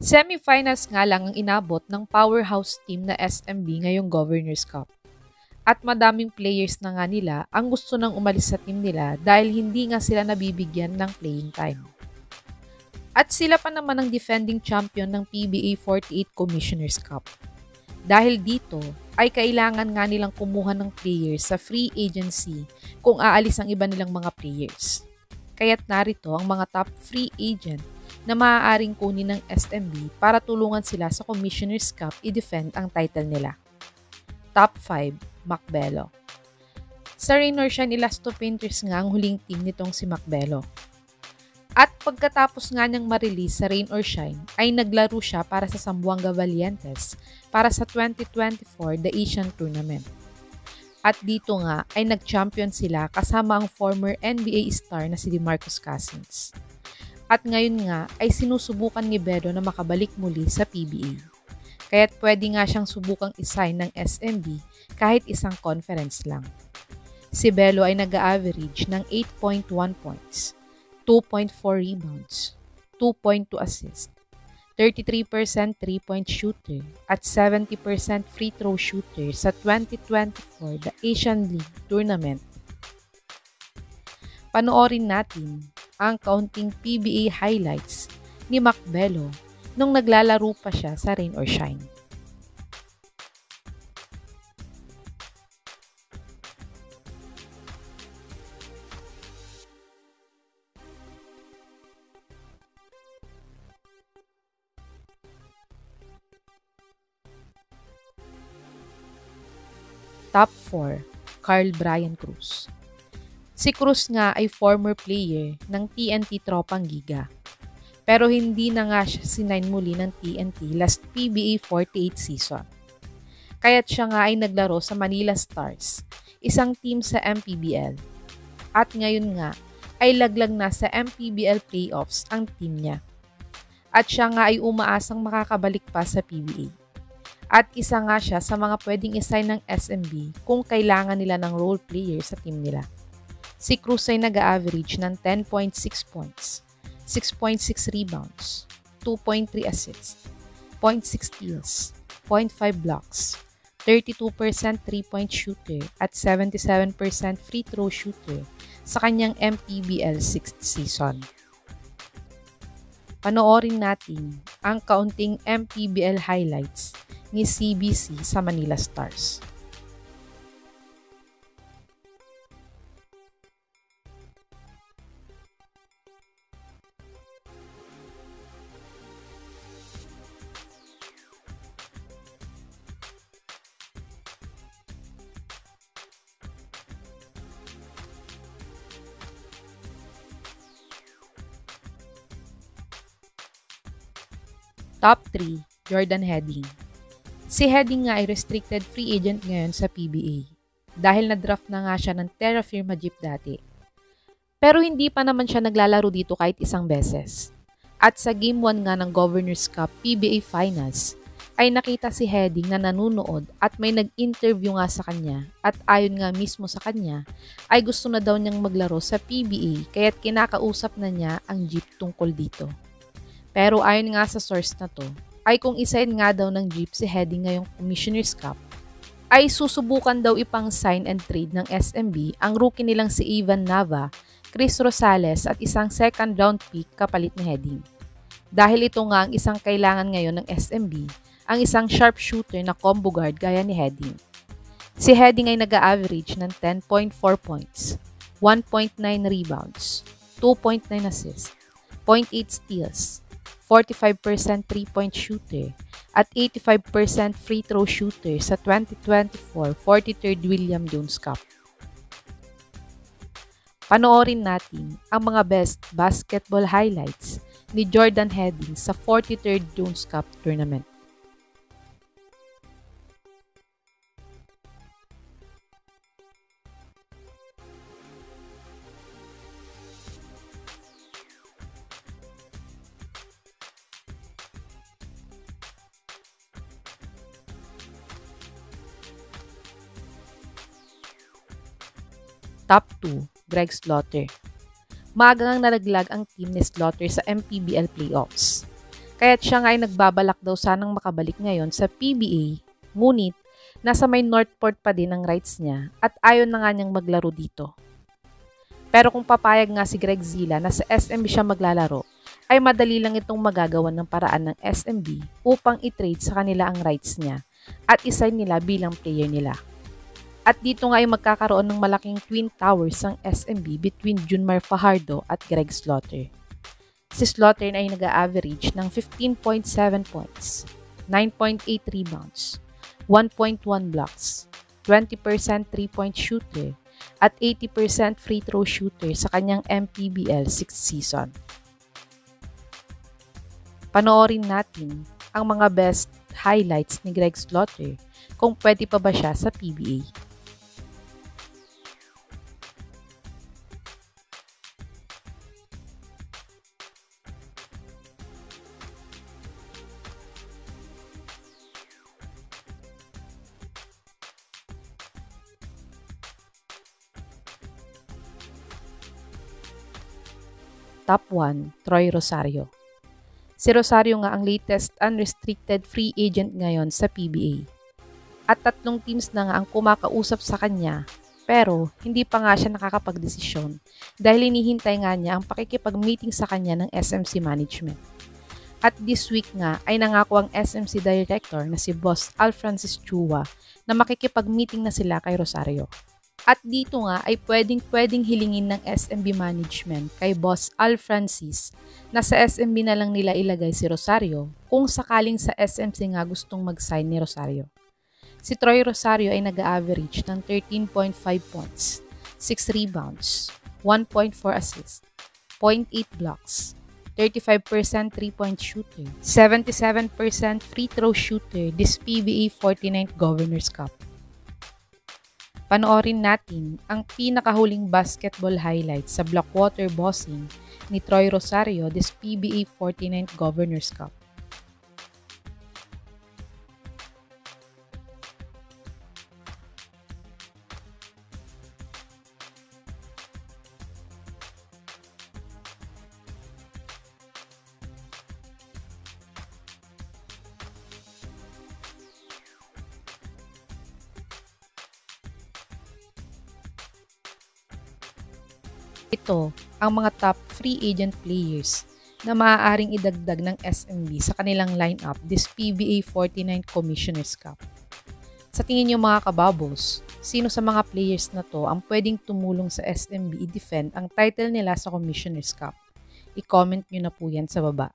Semifinals nga lang ang inabot ng powerhouse team na SMB ngayong Governors Cup. At madaming players na nga nila ang gusto nang umalis sa team nila dahil hindi nga sila nabibigyan ng playing time. At sila pa naman ang defending champion ng PBA 48 Commissioners Cup. Dahil dito ay kailangan nga nilang kumuha ng players sa free agency kung aalis ang iba nilang mga players. Kaya't narito ang mga top free agent na maaaring kunin ng SMB para tulungan sila sa Commissioners Cup i-defend ang title nila. Top 5, Macbelo. Sa Rain or Shine Elasto Painters nga ang huling team nitong si Macbelo. At pagkatapos nga niyang ma-release sa Rain or Shine, ay naglaro siya para sa Zamboanga Valientes para sa 2024 The Asian Tournament. At dito nga ay nag-champion sila kasama ang former NBA star na si DeMarcus Cousins. At ngayon nga ay sinusubukan ni Belo na makabalik muli sa PBA. Kaya't pwede nga siyang subukang isign ng SMB kahit isang conference lang. Si Belo ay nag-average ng 8.1 points, 2.4 rebounds, 2.2 assists, 33% 3-point shooter at 70% free throw shooter sa 2024 The Asian League Tournament. Panoorin natin ang kaunting PBA highlights ni Macbelo nung naglalaro pa siya sa Rain or Shine. Top 4, Carl Brian Cruz. Si Cruz nga ay former player ng TNT Tropang Giga. Pero hindi na nga siya sinain muli ng TNT last PBA 48 season. Kaya't siya nga ay naglaro sa Manila Stars, isang team sa MPBL. At ngayon nga ay laglag na sa MPBL playoffs ang team niya. At siya nga ay umaasang makakabalik pa sa PBA. At isa nga siya sa mga pwedeng isign ng SMB kung kailangan nila ng role player sa team nila. Si Cruz ay nag-average ng 10.6 points, 6.6 rebounds, 2.3 assists, 0.6 steals, 0.5 blocks, 32% 3-point shooter at 77% free throw shooter sa kanyang MPBL 6th season. Panoorin natin ang kaunting MPBL highlights ni CBC sa Manila Stars. Top 3, Jordan Heading. Si Heading nga ay restricted free agent ngayon sa PBA dahil na-draft na nga siya ng Terra Firma Jeep dati. Pero hindi pa naman siya naglalaro dito kahit isang beses. At sa Game 1 nga ng Governors Cup PBA Finals ay nakita si Heading na nanunood at may nag-interview nga sa kanya at ayon nga mismo sa kanya ay gusto na daw niyang maglaro sa PBA kaya't kinakausap na niya ang Jeep tungkol dito. Pero ayon nga sa source na to, ay kung isain nga daw ng Jeep si Heading ngayong Commissioners Cup, ay susubukan daw ipang sign and trade ng SMB ang rookie nilang si Ivan Nava, Chris Rosales at isang second round pick kapalit ni Heading. Dahil ito nga ang isang kailangan ngayon ng SMB, ang isang sharpshooter na combo guard gaya ni Heading. Si Heading ay nag-average ng 10.4 points, 1.9 rebounds, 2.9 assists, 0.8 steals, 45% 3-point shooter at 85% free throw shooter sa 2024 43rd William Jones Cup. Panoorin natin ang mga best basketball highlights ni Jordan Heading sa 43rd Jones Cup tournament. Top 2, Greg Slaughter. Maagang nalaglag ang team ni Slaughter sa MPBL playoffs. Kaya't siya nga ay nagbabalak daw sanang makabalik ngayon sa PBA, ngunit nasa may Northport pa din ang rights niya at ayaw na nga niyang maglaro dito. Pero kung papayag nga si Greg Zila na sa SMB siya maglalaro, ay madali lang itong magagawan ng paraan ng SMB upang i-trade sa kanila ang rights niya at isign nila bilang player nila. At dito nga ay magkakaroon ng malaking twin towers ang SMB between Junmar Fajardo at Greg Slaughter. Si Slaughter ay nag-a-average ng 15.7 points, 9.8 rebounds, 1.1 blocks, 20% 3-point shooter, at 80% free throw shooter sa kanyang MPBL 6th season. Panoorin natin ang mga best highlights ni Greg Slaughter kung pwede pa ba siya sa PBA. Top 1, Troy Rosario. Si Rosario nga ang latest unrestricted free agent ngayon sa PBA. At 3 teams na nga ang kumakausap sa kanya, pero hindi pa nga siya nakakapagdesisyon dahil hinihintay nga niya ang pakikipag-meeting sa kanya ng SMC management. At this week nga ay nangako ang SMC director na si Boss Al Francis Chua na makikipag-meeting na sila kay Rosario. At dito nga ay pwedeng hilingin ng SMB management kay Boss Al Francis na sa SMB na lang nila ilagay si Rosario kung sakaling sa SMC nga gustong mag-sign ni Rosario. Si Troy Rosario ay nag-average ng 13.5 points, 6 rebounds, 1.4 assists, 0.8 blocks, 35% 3-point shooter, 77% free throw shooter this PBA 49th Governors Cup. Panoorin natin ang pinakahuling basketball highlights sa Blackwater bossing ni Troy Rosario this PBA 49th Governors Cup. Ito ang mga top free agent players na maaaring idagdag ng SMB sa kanilang lineup this PBA 49 Commissioners Cup. Sa tingin niyo mga kababos, sino sa mga players na to ang pwedeng tumulong sa SMB i-defend ang title nila sa Commissioners Cup? I-comment niyo na po yan sa baba.